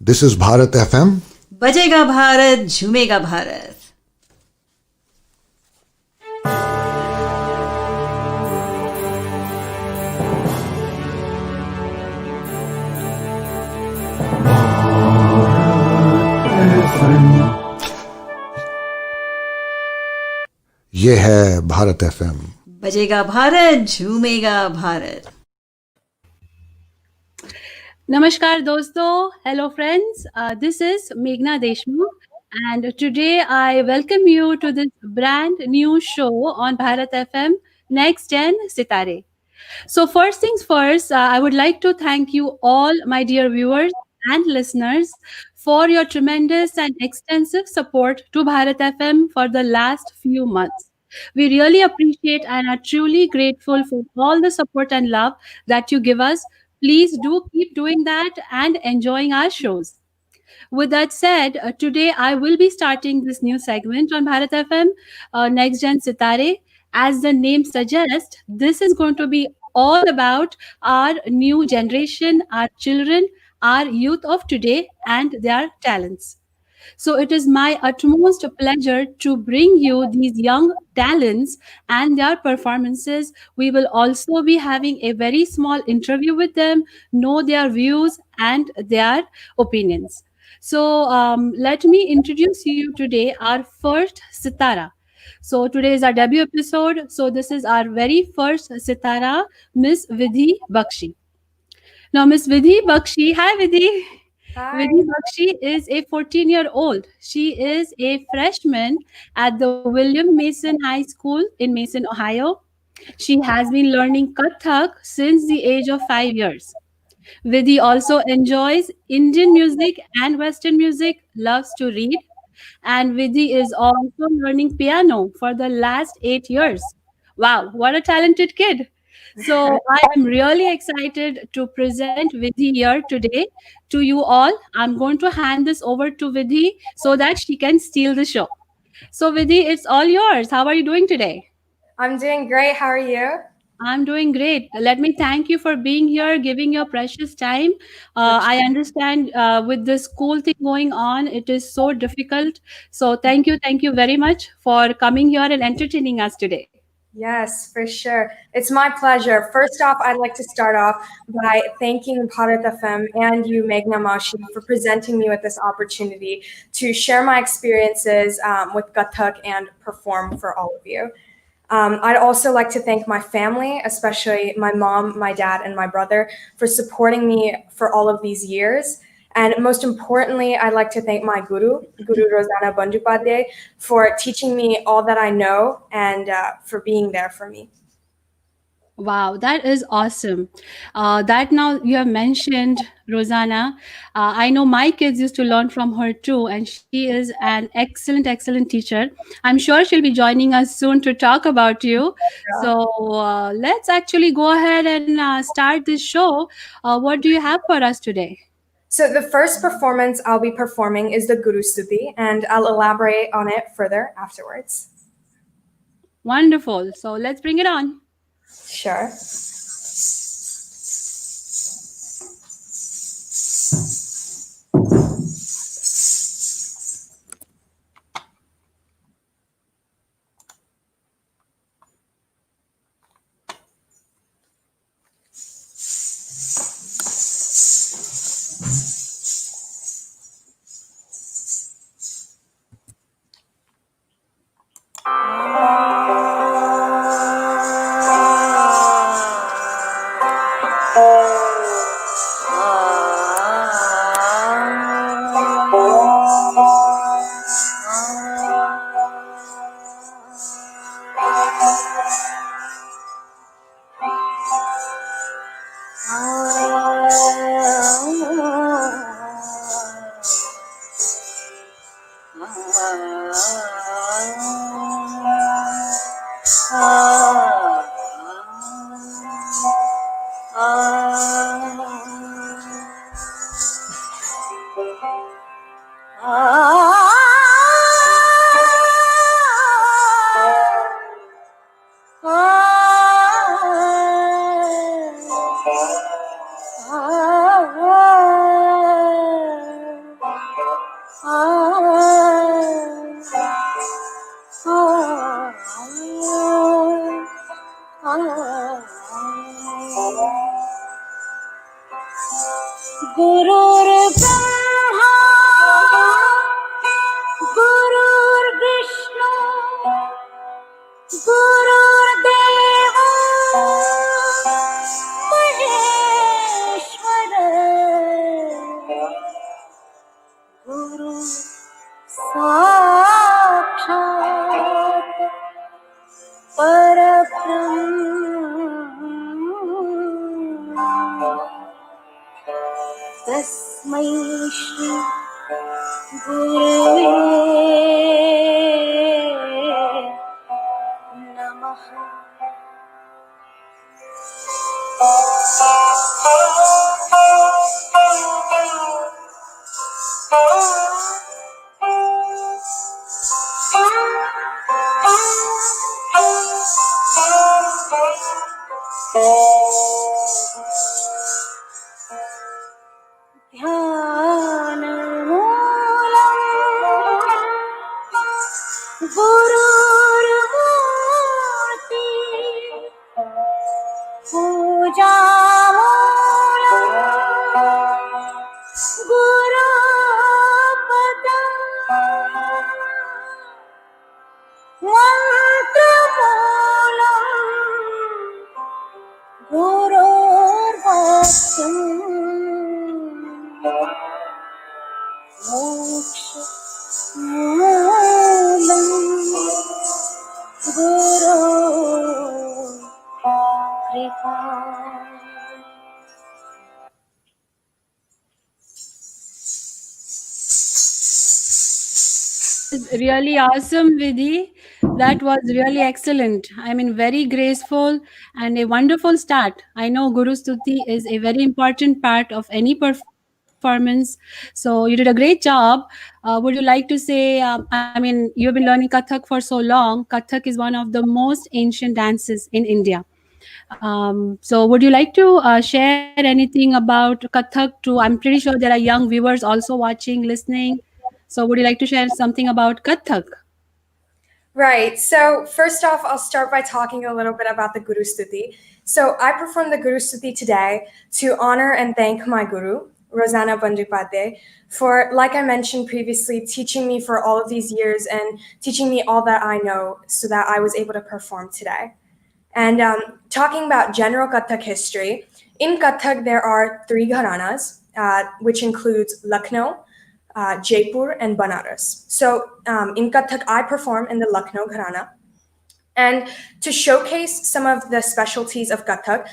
This is Bharat FM. बजेगा भारत, झूमेगा भारत. ये है भारत FM. बजेगा Bharat, झूमेगा Bharat. Namaskar dosto, hello friends, this is Meghna Deshmukh and today I welcome you to this brand new show on Bharat FM NextGen Sitare. So first things first, I would like to thank you all my dear viewers and listeners for your tremendous and extensive support to Bharat FM for the last few months. We really appreciate and are truly grateful for all the support and love that you give us. Please do keep doing that and enjoying our shows. With that said, today I will be starting this new segment on Bharat FM, Next Gen Sitare. As the name suggests, this is going to be all about our new generation, our children, our youth of today, and their talents. So it is my utmost pleasure to bring you these young talents and their performances. We will also be having a very small interview with them, know their views and their opinions. So let me introduce you today our first Sitara. So today is our debut episode. So this is our very first Sitara, Miss Vidhi Bakshi. Now, Miss Vidhi Bakshi, hi Vidhi. Hi. Vidhi Bakshi is a 14-year-old. She is a freshman at the Willam Mason High School in Mason, Ohio. She has been learning Kathak since the age of 5 years. Vidhi also enjoys Indian music and Western music, loves to read, and Vidhi is also learning piano for the last 8 years. Wow, what a talented kid! So I am really excited to present Vidhi here today to you all. I'm going to hand this over to Vidhi so that she can steal the show. So Vidhi, it's all yours. How are you doing today? I'm doing great. How are you? I'm doing great. Let me thank you for being here, giving your precious time. I understand with this school thing going on, it is so difficult. So thank you very much for coming here and entertaining us today. Yes, for sure. It's my pleasure. First off, I'd like to start off by thanking Bharat FM and you, Meghna Mashi, for presenting me with this opportunity to share my experiences with Kathak and perform for all of you. I'd also like to thank my family, especially my mom, my dad, and my brother, for supporting me for all of these years. And most importantly, I'd like to thank my Guru Rossana Bandyopadhyay, for teaching me all that I know and for being there for me. Wow, that is awesome. That now you have mentioned Rosanna. I know my kids used to learn from her too, and she is an excellent, excellent teacher. I'm sure she'll be joining us soon to talk about you. So let's actually go ahead and start this show. What do you have for us today? So the first performance I'll be performing is the Guru Smt, and I'll elaborate on it further afterwards. Wonderful. So let's bring it on. Sure. गुरुर्ब्रह्मा गुरुर्विष्णु गुरुर्देवो महेश्वर गुरु साक्षात् परब्रह्म तस्मै श्री गुरवे नमः। ध्यानमूलम् गुरुर्मूर्ति पूजामूलम् गुरुपदम् मन्त्रमूलम् गुरुर्वाक्यम् मोक्षमूलम् गुरो कृपा। Really awesome, Vidhi. That was really excellent. I mean, very graceful and a wonderful start. I know Guru Stuti is a very important part of any performance. So you did a great job. Would you like to say, I mean, you've been learning Kathak for so long. Kathak is one of the most ancient dances in India. So would you like to share anything about Kathak to, I'm pretty sure there are young viewers also watching, listening. So would you like to share something about Kathak? Right. So first off, I'll start by talking a little bit about the Guru Stuti. So I performed the Guru Stuti today to honor and thank my guru, Rossana Bandyopadhyay, for, like I mentioned previously, teaching me for all of these years and teaching me all that I know so that I was able to perform today. And talking about general Kathak history, in Kathak there are 3 gharanas, which includes Lucknow, Jaipur, and Banaras. So in Kathak, I perform in the Lucknow Gharana. And to showcase some of the specialties of Kathak,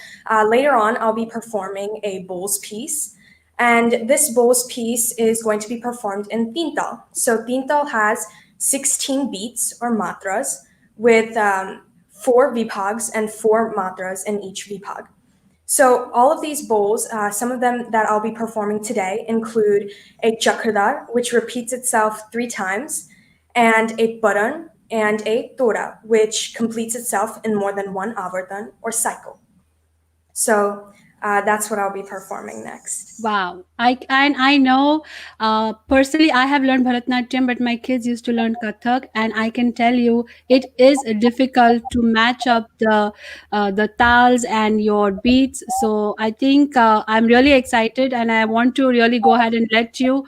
later on I'll be performing a bowls piece. And this bowls piece is going to be performed in Tintal. So Tintal has 16 beats or matras with 4 vibhags and 4 matras in each vibhag. So all of these bowls, some of them that I'll be performing today include a chakradar, which repeats itself 3 times, and a paran and a tora, which completes itself in more than 1 avartan or cycle. So that's what I'll be performing next. Wow. I know personally I have learned Bharatanatyam, but my kids used to learn Kathak, and I can tell you it is difficult to match up the tals and your beats. So I think I'm really excited, and I want to really go ahead and let you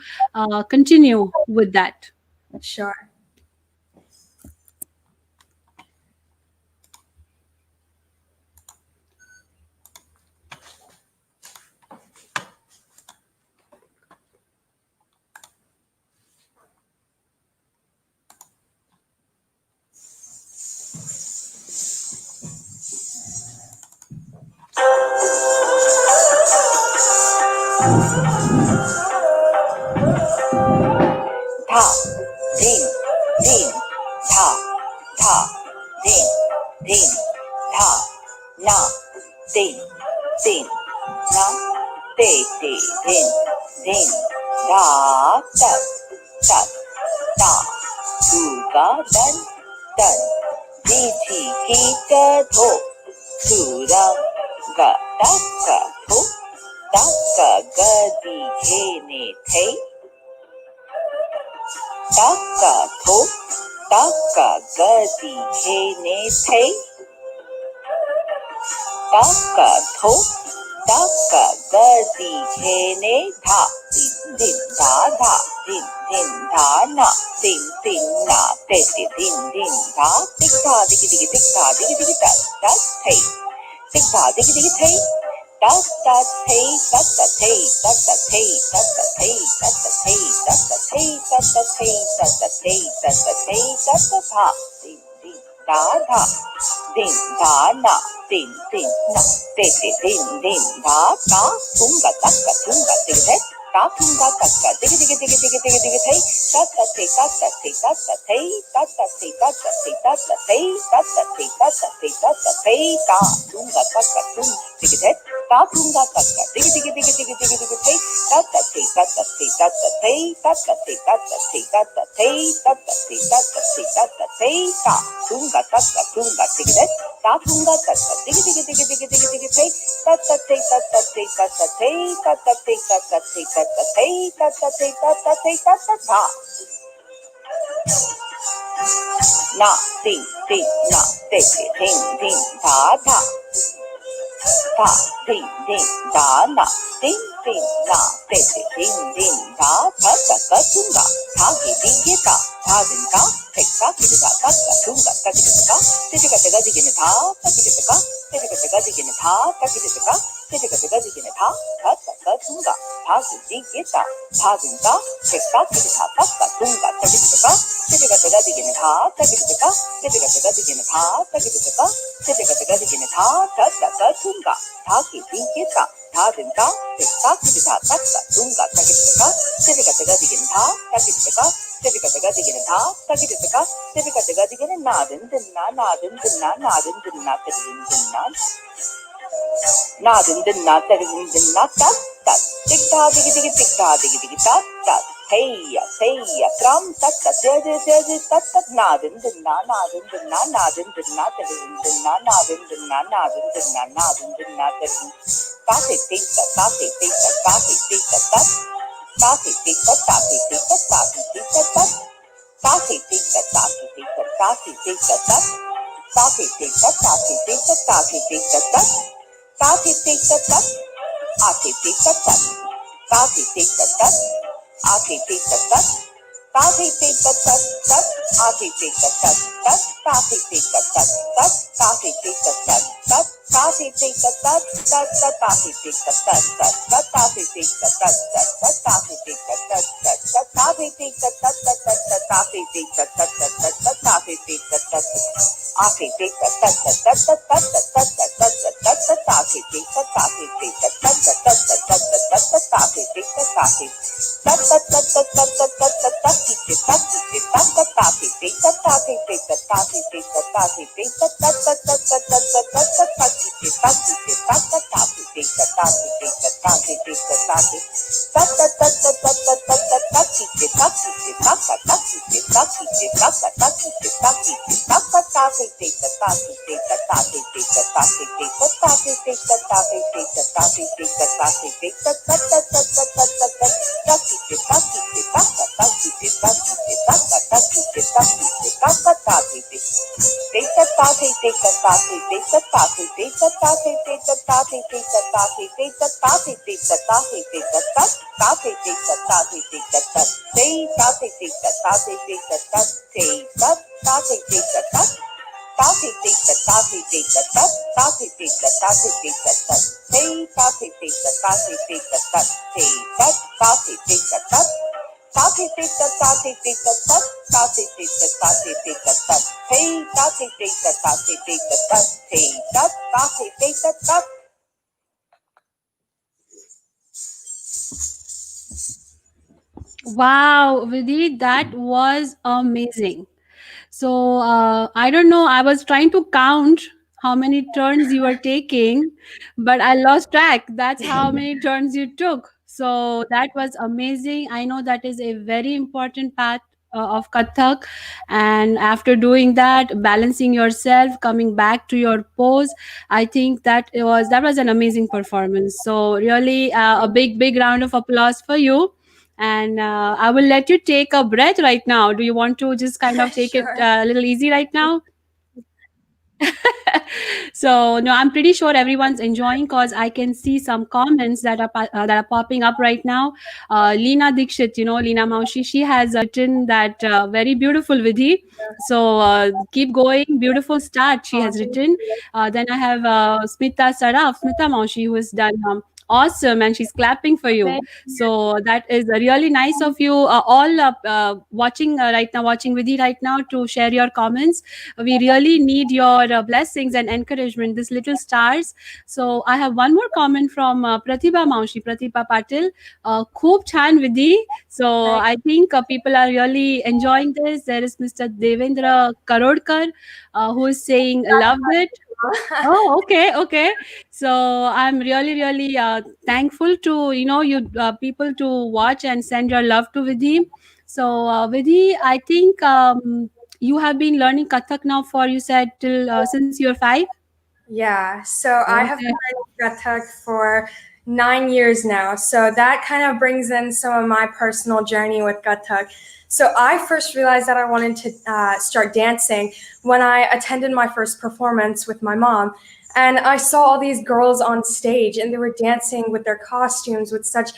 continue with that. Sure. Tha, din, din, tha, tha, din, din, tha, na, din, din, na, te, te, din, din, da, tat, tat, ta, du, ga, dan, dan, di, thi, ki, ka, tho, tu, ra, ga, ta, ka, tho, ta, ka, ga, di, he, ne, the. Taka tho, taka gadi he ne the. Taka tho, taka gadi kene tha din din da tha din din da na din din na te te din din da tik tha digi digi tik tha digi digi da da te tik tha digi digi te da da te da da te da da te da da te da da te da da te da da te da da te da da te da da tha din din da tha din da na din din na te te din din da ta tunga taka tunga digi ta tunga taka digi digi digi digi digi digi te ta ta te ta ta te ta ta te ta ta te ta ta te ta ta te ta ta te ta ta te ta ta te ta tunga taka tunga digi te ta tunga taka digi digi digi digi digi digi te ta ta te ta ta te ta ta te ta ta te ta ta te ta ta te ta ta te ta ta te ta ta te ta tunga taka tunga digi te ta tunga taka digi digi digi digi digi digi te ta ta te ta ta te ta ta te ta ta te ta ta te ta ta te ta ta te ta ta te ta ta ta na ding ding na te te ding ding da da ta ding ding da na ding ding na te te ding ding da ta ta ka tunga ta gi ding ge ta ta din ka te ka ki da ta ka tunga ta ki da ka te te ka te ga di ge ne ta ta ki da ka te te ka te ga di ge ne ta ta ki da ka te te ka te ga di ge ne ta ta ta ka tunga ta gi ding ge ta ta din ka te ka ki da ta ka tunga ta ki da ka te te ka te ga di ge ne ta ta ki da ka te te ka te ga di ge ne ta ta ki da ka te te ka te ga di ge ne ta ta ta ka tunga ta gi ding ge ta ta din ka te ka ki da ta ka tunga ta ki da ka te te ka te ga di ge ne ta ta ki da ka te te ka te ga di ge ne ta ta ki da ka te te ka te ga di ge ne na din din na na din din na na din din na te din din na na din din na te din din na ta ta tik ta digi digi tik ta digi digi ta ta hey ya kram ta ta je ta ta na din din na na din din na na din din na te din din na na din din na na din din na na din din na te din ta te tik ta ta te tik ta ta te tik ta ta ta te tik ta ta te tik ta ta te tik ta ta ta te tik ta ta te tik ta ta te tik ta ta ta te tik ta ta te tik ta ta te tik ta ta ta te tik ta ta a te tik ta ta ta te tik ta ta a te tik ta ta ta te tik ta ta ta a te tik ta ta ta ta te tik ta ta ta ta te tik ta ta ta ta te tik ta ta ta ta ta te tik ta ta ta ta ta te tik ta ta ta ta ta te tik ta ta ta ta ta te tik ta ta ta ta ta ta te tik ta ta ta ta ta ta te tik ta ta a te tik ta ta ta ta ta ta ta ta ta ta ta ta ta te tik ta ta te tik ta ta ta ta ta ta ta ta ta te tik ta ta te ta ta ta ta ta ta ta ta ta ki te ta ki te ta ta ta te tik ta ta te tik ta ta te tik ta ta te tik ta ta ta ta ta ta ta ta ta ta ki te ta ki te ta ta ta te tik ta ta te tik ta ta te tik ta ta te ta ta ta ta ta ta ta ta ta ki te ta ki te ta ta ta ki te ta ki te ta ta ta ki te ta ki te ta ta ta te tik ta ta te tik ta ta te tik ta ta te tik ta ta te tik ta ta te tik ta ta te tik ta ta te tik ta ta ta ta ta ta ta ta ta ki te ta ki te ta ta ta ki te ta ki te ta ta ta ki te ta ki te ta ta ta te tik ta ta te tik ta ta te tik ta ta te tik ta ta te tik ta ta te tik ta ta te tik ta ta te tik ta ta te tik ta ta ta te tik ta ta te tik ta ta te ta te tik ta ta te tik ta ta te ta ta te tik ta ta ta te tik ta ta te tik ta ta ta te tik ta ta te tik ta ta te ta te tik ta ta te tik ta ta te ta ta te tik ta ta ta te tik ta ta te tik ta ta ta te tik ta ta te tik ta ta te ta te tik ta ta te tik ta ta te ta ta te tik ta ta. Wow, Vidhi, that was amazing. So I don't know. I was trying to count how many turns you were taking, but I lost track. That's how many turns you took. So that was amazing. I know that is a very important part of Kathak. And after doing that, balancing yourself, coming back to your pose, I think that was an amazing performance. So really, a big round of applause for you. And I will let you take a breath right now. Do you want to just kind of take it Sure. a little easy right now? So no, I'm pretty sure everyone's enjoying because I can see some comments that are popping up right now. Leena Dikshit, Leena Maushi, she has written that very beautiful Vidhi. So keep going, beautiful start. She Oh, has thank written. you. Then I have Smita Maushi, who has done. Awesome, and she's clapping for you. Thank So that is really nice of you all watching right now, watching Vidhi right now, to share your comments. We really need your blessings and encouragement, these little stars. So I have one more comment from Pratibha Patil. Khub chan Vidhi. So Thank I think people are really enjoying this. There is Mr. Devendra Karodkar who is saying loved it. you. Oh, okay, okay. So I'm really, really thankful to you people to watch and send your love to Vidhi. So Vidhi, I think you have been learning Kathak now for, you said, till since you're 5. Yeah, so I have Okay. been learning Kathak for 9 years now. So that kind of brings in some of my personal journey with Kathak. So I first realized that I wanted to start dancing when I attended my first performance with my mom. And I saw all these girls on stage and they were dancing with their costumes with such,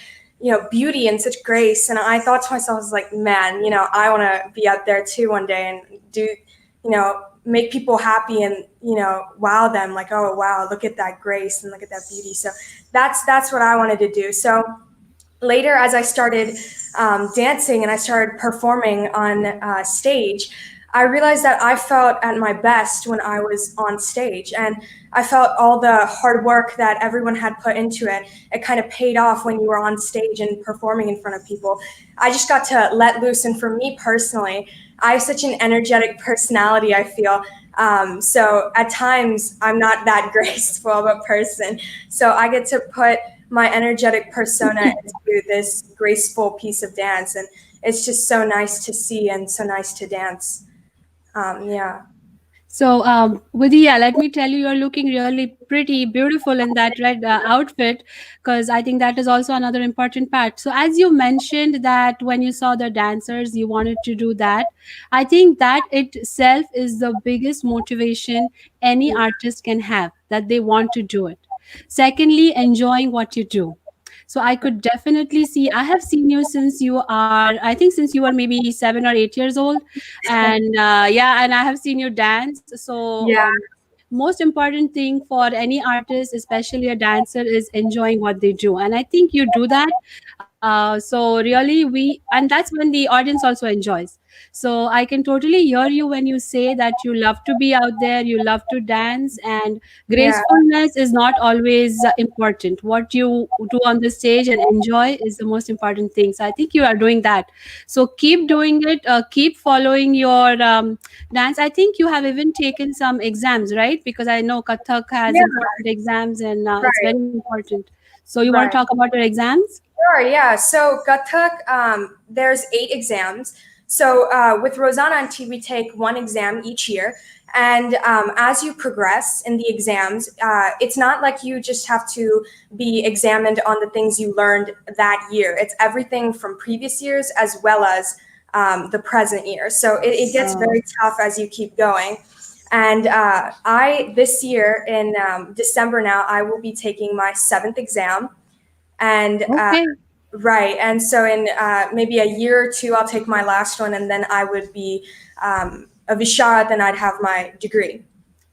beauty and such grace. And I thought to myself, I was like, man, I want to be out there too one day and do, make people happy and wow them, like, oh wow, look at that grace and look at that beauty. So that's what I wanted to do. So later, as I started dancing and I started performing on stage, I realized that I felt at my best when I was on stage, and I felt all the hard work that everyone had put into it. It kind of paid off when you were on stage and performing in front of people. I just got to let loose, and for me personally, I have such an energetic personality, I feel. So at times, I'm not that graceful of a person. So I get to put my energetic persona into this graceful piece of dance. And it's just so nice to see and so nice to dance. Yeah. So, Vidhi, yeah, let me tell you, you're looking really pretty, beautiful in that red outfit, because I think that is also another important part. So, as you mentioned that when you saw the dancers, you wanted to do that. I think that itself is the biggest motivation any artist can have, that they want to do it. Secondly, enjoying what you do. So I could definitely see, I have seen you since you are, I think since you were maybe 7 or 8 years old. And yeah, and I have seen you dance. So Yeah. most important thing for any artist, especially a dancer, is enjoying what they do, and I think you do that. So really, and that's when the audience also enjoys. So I can totally hear you when you say that you love to be out there, you love to dance, and Yeah. gracefulness is not always important. What you do on the stage and enjoy is the most important thing. So I think you are doing that. So keep doing it. Keep following your dance. I think you have even taken some exams, right? Because I know Kathak has Yeah. important exams, and it's Right. very important. So you want to Right. talk about your exams? Sure, yeah. So Kathak, there's 8 exams. So with Rossana and T, we take one exam each year. And as you progress in the exams, it's not like you just have to be examined on the things you learned that year. It's everything from previous years as well as the present year. So it gets very tough as you keep going. And this year in December now, I will be taking my 7th exam. And Okay. right. And so in maybe a year or two, I'll take my last one, and then I would be a Vishara, then I'd have my degree.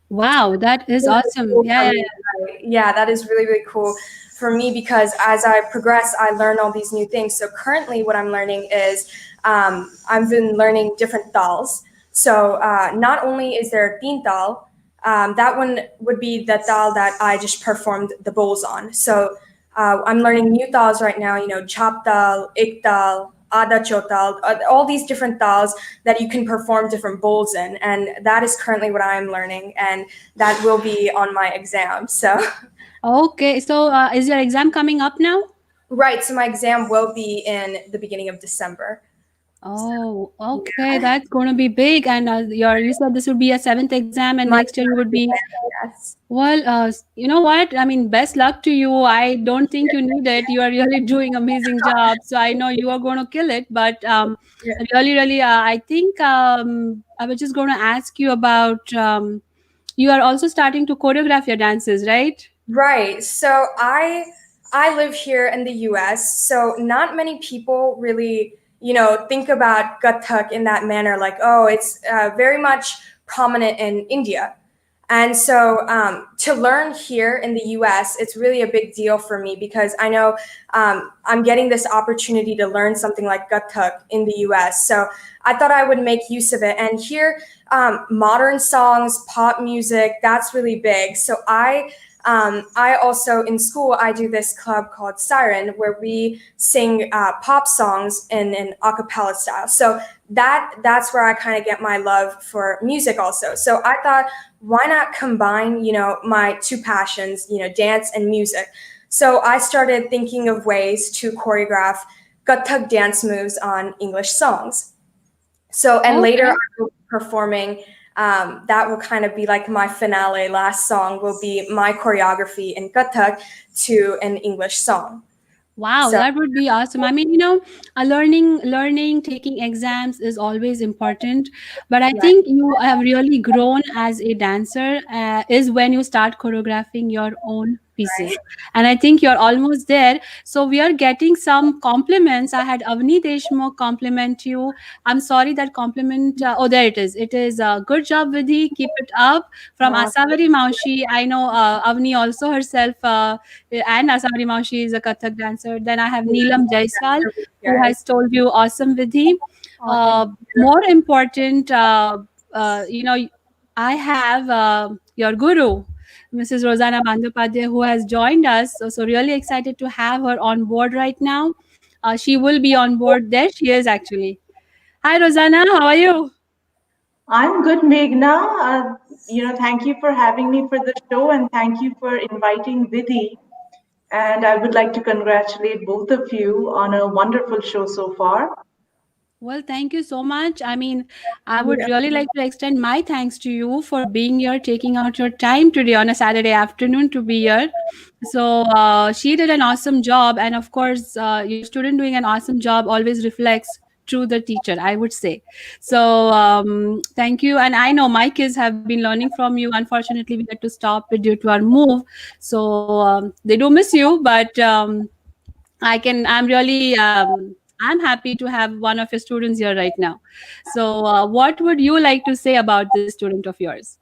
Wow, that is Really awesome. cool Yeah, for yeah, me, right? Yeah, that is really, really cool for me because as I progress, I learn all these new things. So currently, what I'm learning is I've been learning different dals. So not only is there Teen Dal, that one would be the dal that I just performed the bowls on. So I'm learning new dals right now, chop dal, ik dal, ada chotal, all these different dals that you can perform different bowls in. And that is currently what I'm learning. And that will be on my exam. So, Okay, so is your exam coming up now? right. So my exam will be in the beginning of December. Oh, okay, that's going to be big. And you said this would be a 7th exam, and My next year you would be. yes. Well, you know what? I mean, best luck to you. I don't think you need it. You are really doing amazing job. So I know you are going to kill it. But really, really, I think I was just going to ask you about you are also starting to choreograph your dances, right? Right. So I live here in the US, so not many people really, think about Kathak in that manner, like, oh, it's very much prominent in India. And so to learn here in the US, it's really a big deal for me because I know I'm getting this opportunity to learn something like Kathak in the US. So I thought I would make use of it. And here, modern songs, pop music, that's really big. So I also, in school, I do this club called Siren where we sing pop songs in an a cappella style. So that's where I kind of get my love for music also. So I thought, why not combine, my two passions, dance and music. So I started thinking of ways to choreograph Kathak dance moves on English songs. So, and later Okay. I will be performing. That will kind of be like my finale. Last song will be my choreography in Kathak to an English song. Wow, So, that would be awesome. I mean, learning, taking exams is always important. But I right. think you have really grown as a dancer is when you start choreographing your own pieces. And I think you're almost there. So we are getting some compliments. I had Avni Deshmukh compliment you. I'm sorry that compliment. Oh, there it is. It is good job, Vidhi. Keep it up. From Uh, Asavari Maushi. I know Avni also herself. And Asari Maushi is a Kathak dancer. Then I have Neelam Jaiswal, who good. has told you awesome Vidhi. Oh, thank you. More important, I have your guru, Mrs. Rossana Bandyopadhyay, who has joined us. So really excited to have her on board right now. She will be on board. There she is actually. Hi, Rosanna. How are you? I'm good, Meghna. Thank you for having me for the show and thank you for inviting Vidhi. And I would like to congratulate both of you on a wonderful show so far. Well, thank you so much. I mean, I would really like to extend my thanks to you for being here, taking out your time today on a Saturday afternoon to be here. So, she did an awesome job. And of course, your student doing an awesome job always reflects through the teacher, I would say. So, thank you. And I know my kids have been learning from you. Unfortunately, we had to stop it due to our move. So, they do miss you, but I'm really, I'm happy to have one of your students here right now. So, what would you like to say about this student of yours?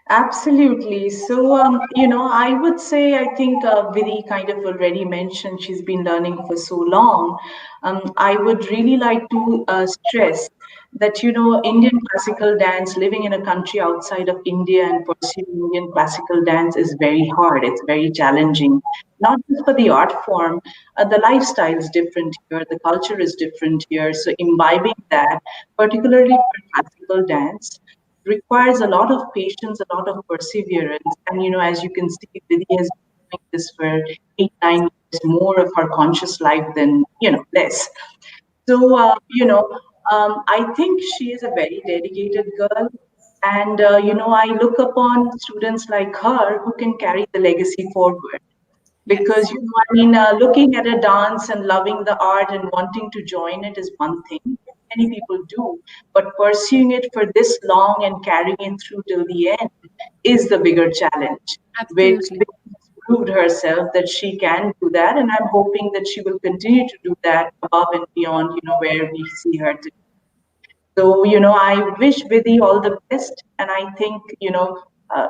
Absolutely. So, I would say I think Vidhi kind of already mentioned she's been learning for so long. I would really like to stress that, Indian classical dance, living in a country outside of India and pursuing Indian classical dance is very hard. It's very challenging, not just for the art form, the lifestyle is different here, the culture is different here. So, imbibing that, particularly for classical dance, requires a lot of patience, a lot of perseverance. And as you can see, Vidhi has been doing this for 8, 9 years, more of her conscious life than less. So I think she is a very dedicated girl, and I look upon students like her who can carry the legacy forward Yes, because looking at a dance and loving the art and wanting to join it is one thing many people do, but pursuing it for this long and carrying it through till the end is the bigger challenge, which absolutely. has proved herself that she can do that, and I'm hoping that she will continue to do that above and beyond where we see her today. So I wish Vidhi all the best, and I think uh,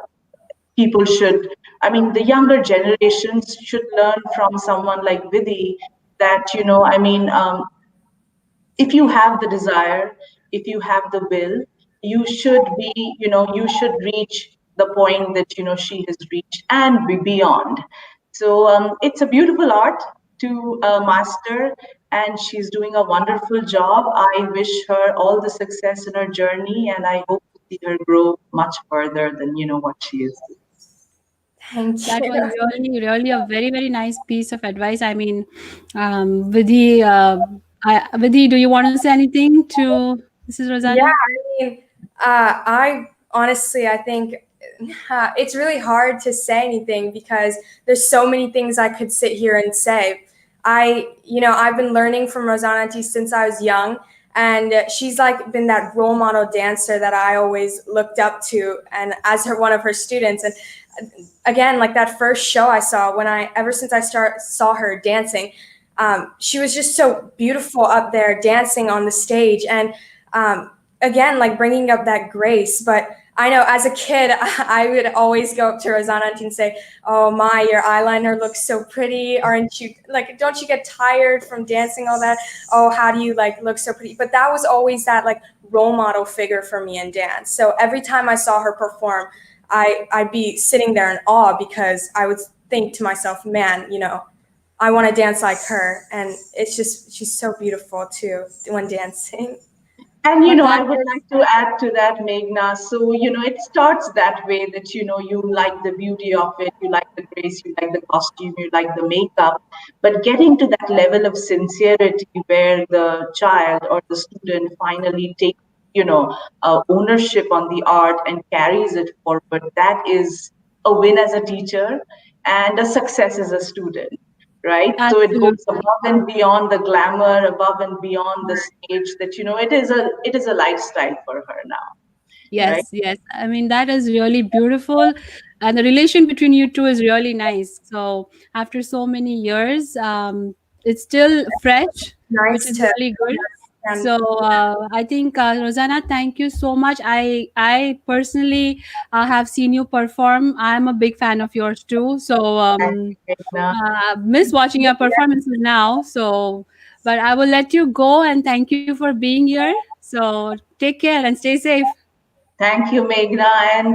people should, I mean, the younger generations should learn from someone like Vidhi that, if you have the desire, if you have the will, you should be, you should reach the point that, she has reached and be beyond. So it's a beautiful art to master, and she's doing a wonderful job. I wish her all the success in her journey, and I hope to see her grow much further than, what she is. Thank That you. was really, really a very, very nice piece of advice. I mean, Vidhi, Vidhi, do you want to say anything to Mrs. Yeah, Rosanna? I honestly, I think it's really hard to say anything because there's so many things I could sit here and say. I've been learning from Rosanna T since I was young, And she's like been that role model dancer that I always looked up to, and as one of her students. And again, like that first show I saw, ever since I saw her dancing, she was just so beautiful up there dancing on the stage, and again, like bringing up that grace. But I know as a kid, I would always go up to Rossana and say, "Oh my, your eyeliner looks so pretty. Aren't you, like, don't you get tired from dancing all that? Oh, how do you like look so pretty?" But that was always that like role model figure for me in dance. So every time I saw her perform, I'd be sitting there in awe, because I would think to myself, man, I want to dance like her. And it's just, she's so beautiful too when dancing. And But I that would is, like to add to that, Meghna. So it starts that way, that you like the beauty of it, you like the grace, you like the costume, you like the makeup. But getting to that level of sincerity where the child or the student finally takes ownership on the art and carries it forward, that is a win as a teacher and a success as a student, right? So it goes absolutely. above and beyond the glamour, above and beyond the stage, that it is a lifestyle for her now, right? Yes, yes. I mean, that is really beautiful. And the relation between you two is really nice. So, after so many years, it's still fresh, which Nice is to really good. understand. So, I think, Rosanna, thank you so much. I personally have seen you perform. I'm a big fan of yours too. So, Thank you, Meghna. miss watching your performances now. So, but I will let you go and thank you for being here. So, take care and stay safe. Thank you, Meghna, and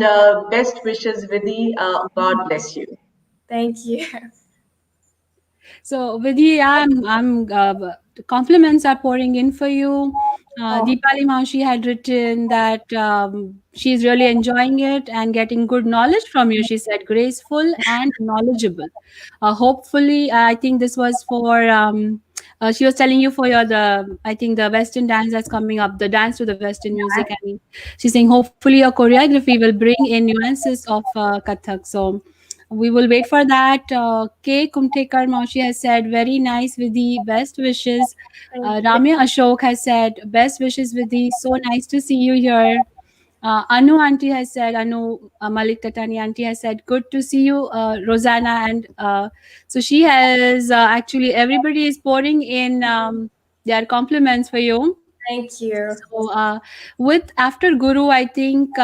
best wishes, Vidhi. God bless you. Thank you. So Vidhi, the compliments are pouring in for you. Oh, Deepali Maushi had written that she's really enjoying it and getting good knowledge from you. She said graceful and knowledgeable. Hopefully, I think this was for. She was telling you for the I think the Western dance that's coming up, the dance to the Western music. I mean, she's saying hopefully your choreography will bring in nuances of Kathak. So we will wait for that. K. Kumtekar Maushi has said, very nice with the best wishes. thank you. Ramya Ashok has said, best wishes with the so nice to see you here. Anu Auntie has said, Anu Malik Tatani Auntie has said, good to see you, Rosanna. And so she has actually, everybody is pouring in their compliments for you. Thank you. So, with after Guru, I think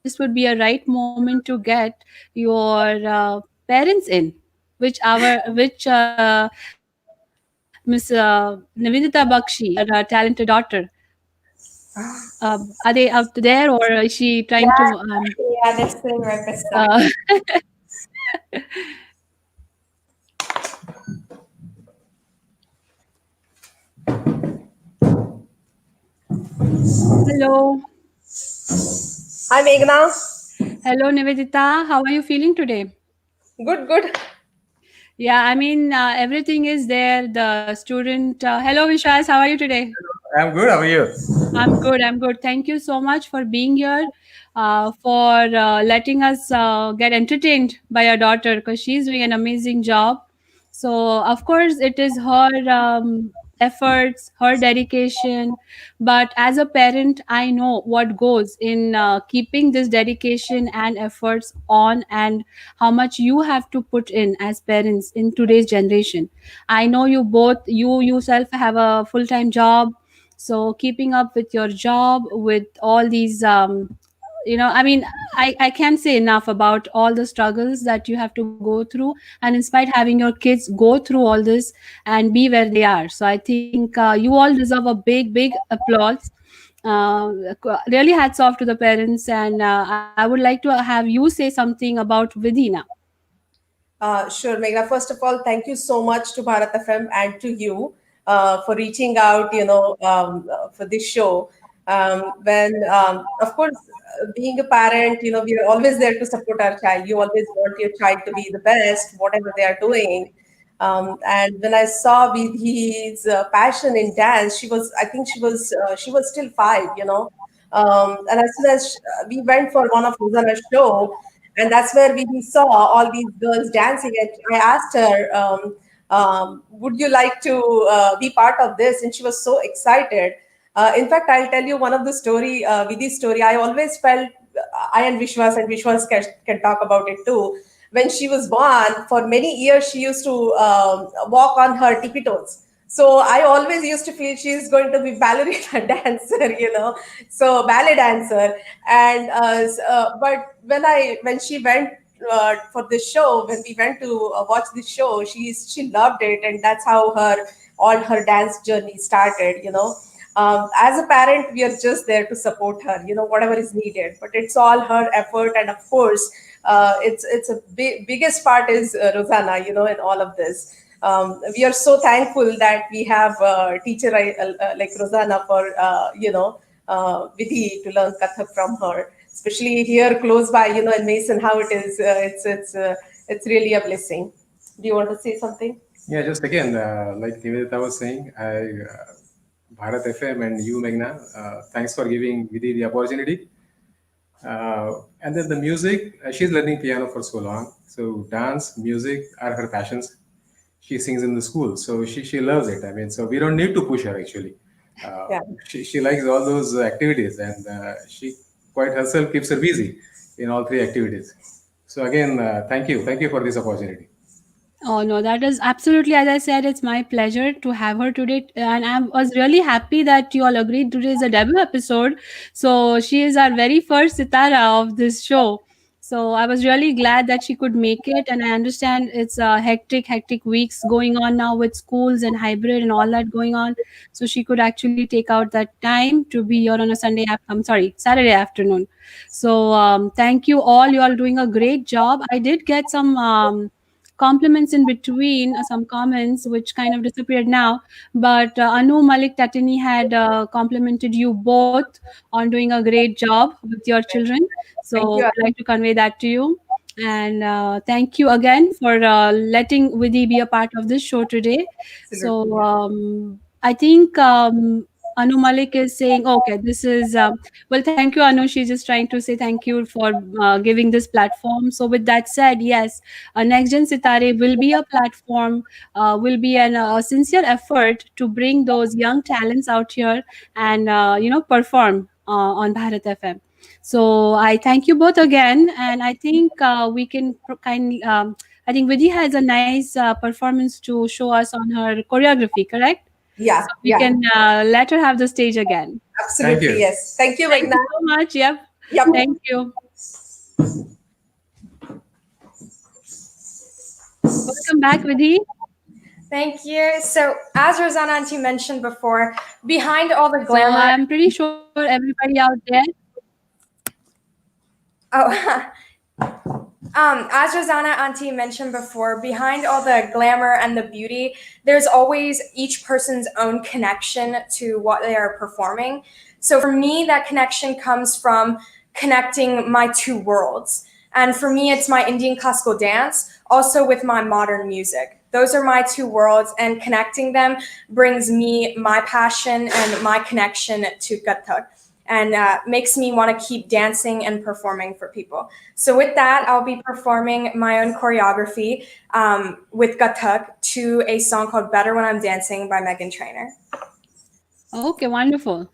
this would be a right moment to get your parents in, which Miss Nivedita Bakshi, your talented daughter. Are they out there, or is she trying Yeah, to? yeah, they're sitting right beside. Uh, hello, Hi, Meghna. hello, Nivedita. How are you feeling today? Good, good. Yeah, I mean, everything is there. The student. Hello, Vishwas. How are you today? I'm good. How are you? I'm good. I'm good. Thank you so much for being here, for letting us get entertained by your daughter, because she's doing an amazing job. So, of course, it is her efforts, her dedication. But as a parent, I know what goes in keeping this dedication and efforts on, and how much you have to put in as parents in today's generation. I know you yourself have a full time job, so keeping up with your job, with all these I mean, I can't say enough about all the struggles that you have to go through, and in spite having your kids go through all this and be where they are. So I think you all deserve a big applause. Really hats off to the parents, and I would like to have you say something about Vidina. Sure, Meghna. First of all, thank you so much to Bharat FM and to you for reaching out, for this show. Of course, being a parent, we are always there to support our child. You always want your child to be the best, whatever they are doing. And when I saw Vidhi's passion in dance, I think she was still 5. And as soon as we went for one of Rosanna's show, And that's where we saw all these girls dancing. And I asked her, would you like to be part of this? And she was so excited. In fact, I'll tell you one of the story, Vidhi's story. I always felt, I and Vishwas can talk about it too. When she was born, for many years, she used to walk on her tippy toes. So I always used to feel she's going to be ballerina dancer, so ballet dancer. And but when she went for this show, when we went to watch this show, she loved it, and that's how all her dance journey started. As a parent, we are just there to support her, whatever is needed. But it's all her effort, and of course, it's a biggest part is Rosanna, in all of this. We are so thankful that we have a teacher like Rosanna for Vidhi to learn Kathak from her, especially here close by, in Mason, how it is. It's really a blessing. Do you want to say something? Yeah, just again, like Nivedita was saying, Bharat FM and you, Meghna, thanks for giving Vidhi the opportunity. And then the music, she's learning piano for so long. So dance, music are her passions. She sings in the school, so she loves it. I mean, so we don't need to push her actually. Yeah. She likes all those activities, and she quite herself keeps her busy in all three activities. So again, thank you for this opportunity. Oh no, that is absolutely, as I said, it's my pleasure to have her today. And I was really happy that you all agreed today is a debut episode. So she is our very first Sitara of this show. So I was really glad that she could make it. And I understand it's hectic weeks going on now with schools and hybrid and all that going on. So she could actually take out that time to be here on a Saturday afternoon. So thank you all. You all doing a great job. I did get some compliments in between, some comments which kind of disappeared now, but Anu Malik Tatini had complimented you both on doing a great job with your children, so Thank you. I'd like to convey that to you. And thank you again for letting Vidhi be a part of this show today. So Absolutely. I think Anu Malik is saying, okay, this is, well, thank you, Anu. She's just trying to say thank you for giving this platform. So, with that said, yes, NextGen Sitare will be a platform, will be a sincere effort to bring those young talents out here and, perform on Bharat FM. So, I thank you both again. And I think we can I think Vidhi has a nice performance to show us on her choreography, correct? Yeah, So we yeah. can let her have the stage again. Absolutely, you. yes. Thank you, Thank Meghna. you so much. Yep. Yep. Thank you. Welcome back, Vidhi. Thank you. So, as Rosanna Auntie mentioned before, behind all the So glamour. I'm pretty sure everybody out there. Oh, as Rosanna Auntie mentioned before, behind all the glamour and the beauty, there's always each person's own connection to what they are performing. So for me, that connection comes from connecting my two worlds. And for me, it's my Indian classical dance, also with my modern music. Those are my two worlds, and connecting them brings me my passion and my connection to Kathak, and makes me want to keep dancing and performing for people. So with that, I'll be performing my own choreography with Kathak to a song called Better When I'm Dancing by Meghan Trainor. Okay, wonderful.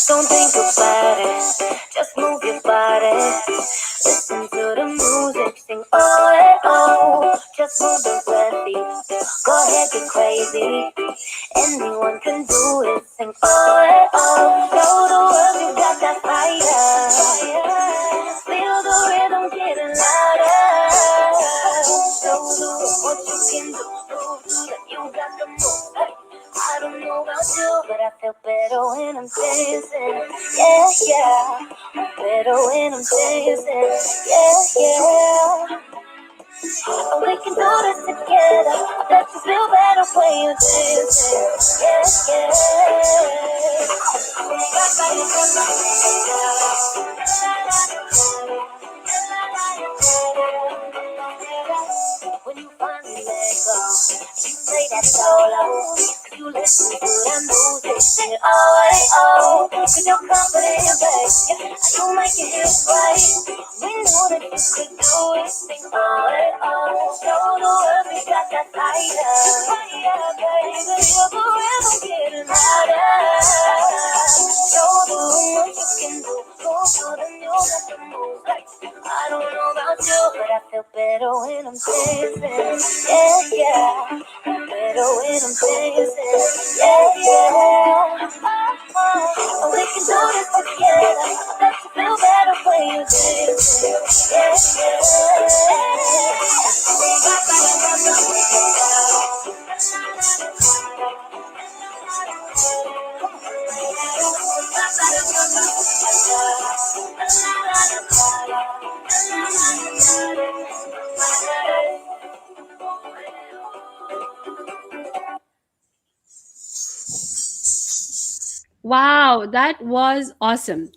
Don't think about it, just move your body. Listen to the music, sing oh, eh, oh. Just move the breath, go ahead, get crazy. Anyone can do it, sing oh, eh, oh. Show the world you got that fire. Just feel the rhythm getting louder. Show the world what you can do, prove to that you got the move. Hey. I don't know about you, but I feel better when I'm dancing. better when I'm dancing. Yeah, yeah. And we can do this together. I bet you feel better when you're dancing. Yeah, yeah. When you finally let go, you play that solo. You listen to that music, sing it oh, cause you're confident, babe. You make it hit right. We knew that you could do it, sing oh. Show the world we got that lighter. Yeah, baby, you're forever getting harder. Show the world you can do. Go for the new, let the move. Like, I don't know about you, but I feel better when I'm dancing. Yeah, yeah. Better when I'm dancing. Yeah, yeah. And we can do this together. Let you feel better when you're dancing. Yeah, Wow, that was awesome.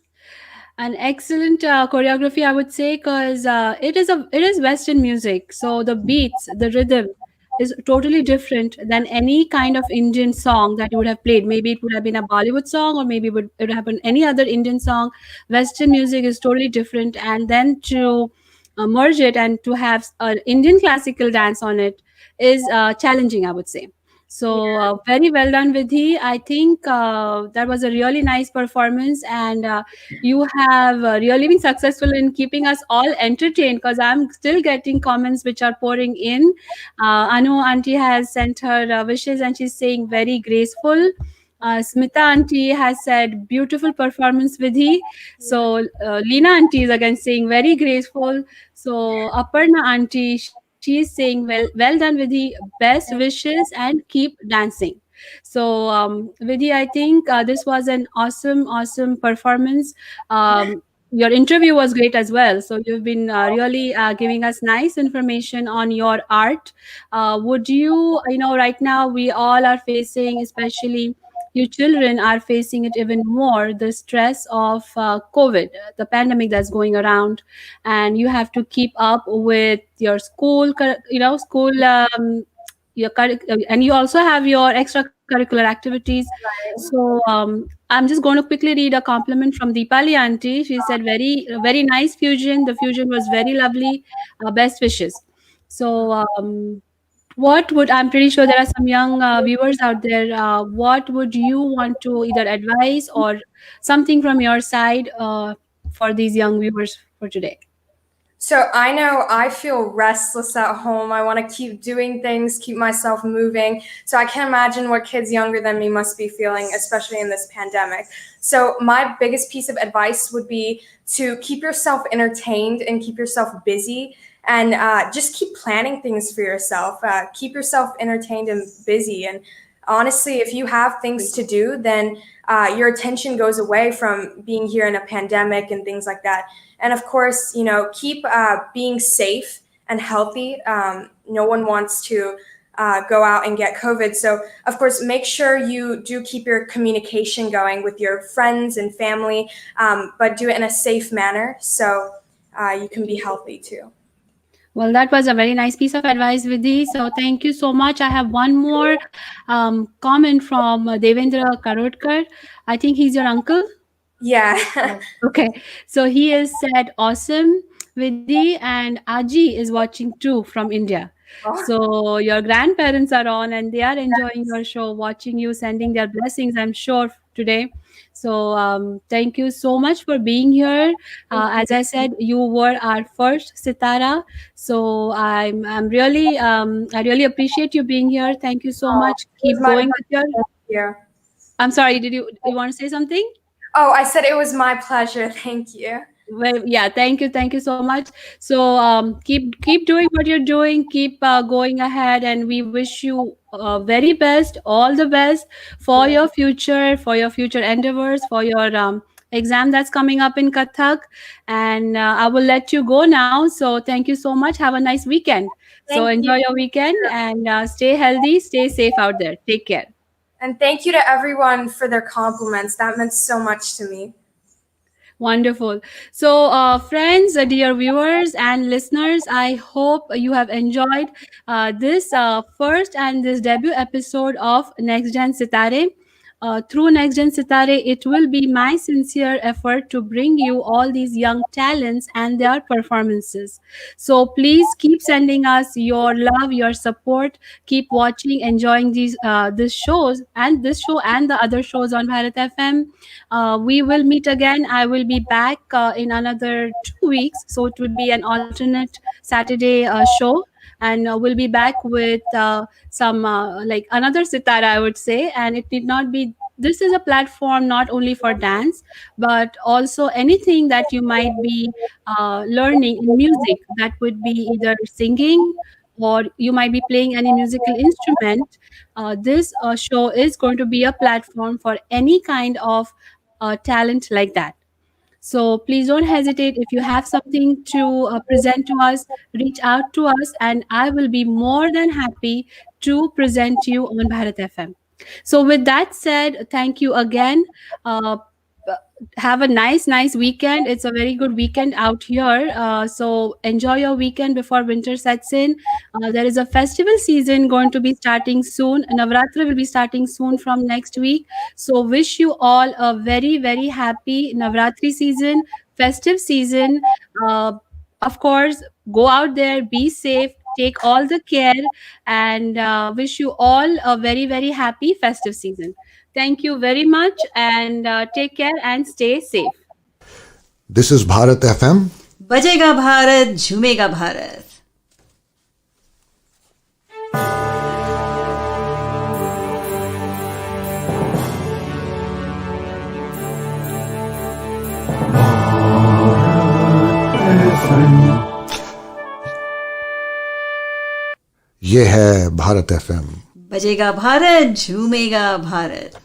An excellent choreography, I would say, because it is Western music. So the beats, the rhythm is totally different than any kind of Indian song that you would have played. Maybe it would have been a Bollywood song, or maybe it would have been any other Indian song. Western music is totally different, and then to merge it and to have an Indian classical dance on it is challenging, I would say. So very well done, Vidhi. I think that was a really nice performance, and you have really been successful in keeping us all entertained. Because I'm still getting comments which are pouring in. Anu auntie has sent her wishes, and she's saying very graceful. Smita auntie has said beautiful performance, Vidhi. So Leena auntie is again saying very graceful. So Aparna auntie, she is saying well done, Vidhi. Best wishes and keep dancing. So Vidhi, I think this was an awesome performance. Your interview was great as well. So you've been really giving us nice information on your art. Would you, right now we all are facing, especially you children are facing it even more, the stress of COVID, the pandemic that's going around, and you have to keep up with your school, school. And you also have your extracurricular activities. So I'm just going to quickly read a compliment from Deepali auntie. She said very nice fusion. The fusion was very lovely. Best wishes. So what would, I'm pretty sure there are some young viewers out there, what would you want to either advise or something from your side for these young viewers for today? So I know I feel restless at home. I want to keep doing things, keep myself moving. So I can imagine what kids younger than me must be feeling, especially in this pandemic. So my biggest piece of advice would be to keep yourself entertained and keep yourself busy, and just keep planning things for yourself. Keep yourself entertained and busy. And honestly, if you have things to do, then your attention goes away from being here in a pandemic and things like that. And of course, keep being safe and healthy. No one wants to go out and get COVID. So of course, make sure you do keep your communication going with your friends and family, but do it in a safe manner so you can be healthy too. Well, that was a very nice piece of advice, Vidhi. So thank you so much. I have one more comment from Devendra Karodkar. I think he's your uncle. Yeah. Okay. So he has said, awesome, Vidhi, and Aji is watching too from India. Oh. So your grandparents are on and they are enjoying your show, watching you, sending their blessings, I'm sure, today. So thank you so much for being here. As I said, you were our first Sitara. So I'm really I really appreciate you being here. Thank you so much. Keep my going with your. Thank you. I'm sorry. Did you want to say something? Oh, I said it was my pleasure. Thank you. Well, yeah, thank you so much. So keep doing what you're doing, keep going ahead, and we wish you very best, all the best for your future endeavors, for your exam that's coming up in Kathak. And I will let you go now. So thank you so much. Have a nice weekend. So Thank enjoy you. your weekend and stay healthy, stay safe out there. Take care. And thank you to everyone for their compliments. That meant so much to me. Wonderful. So, friends, dear viewers and listeners, I hope you have enjoyed this first and this debut episode of NextGen Sitare. Through NextGen Sitare, it will be my sincere effort to bring you all these young talents and their performances. So please keep sending us your love, your support. Keep watching, enjoying these shows and this show and the other shows on Bharat FM. We will meet again. I will be back in another 2 weeks. So it would be an alternate Saturday show. And we'll be back with some like another sitara, I would say. And it need not be, this is a platform not only for dance, but also anything that you might be learning in music. That would be either singing or you might be playing any musical instrument. This show is going to be a platform for any kind of talent like that. So please don't hesitate. If you have something to present to us, reach out to us, and I will be more than happy to present you on Bharat FM. So with that said, thank you again. Uh, have a nice weekend. It's a very good weekend out here. So enjoy your weekend before winter sets in. There is a festival season going to be starting soon. Navratri will be starting soon from next week. So wish you all a very happy Navratri season, festive season. Uh, of course, go out there, be safe, take all the care, and wish you all a very happy festive season. Thank you very much and take care and stay safe. This is Bharat FM. बजेगा भारत झूमेगा भारत. ये है Bharat FM. बजेगा भारत झूमेगा भारत.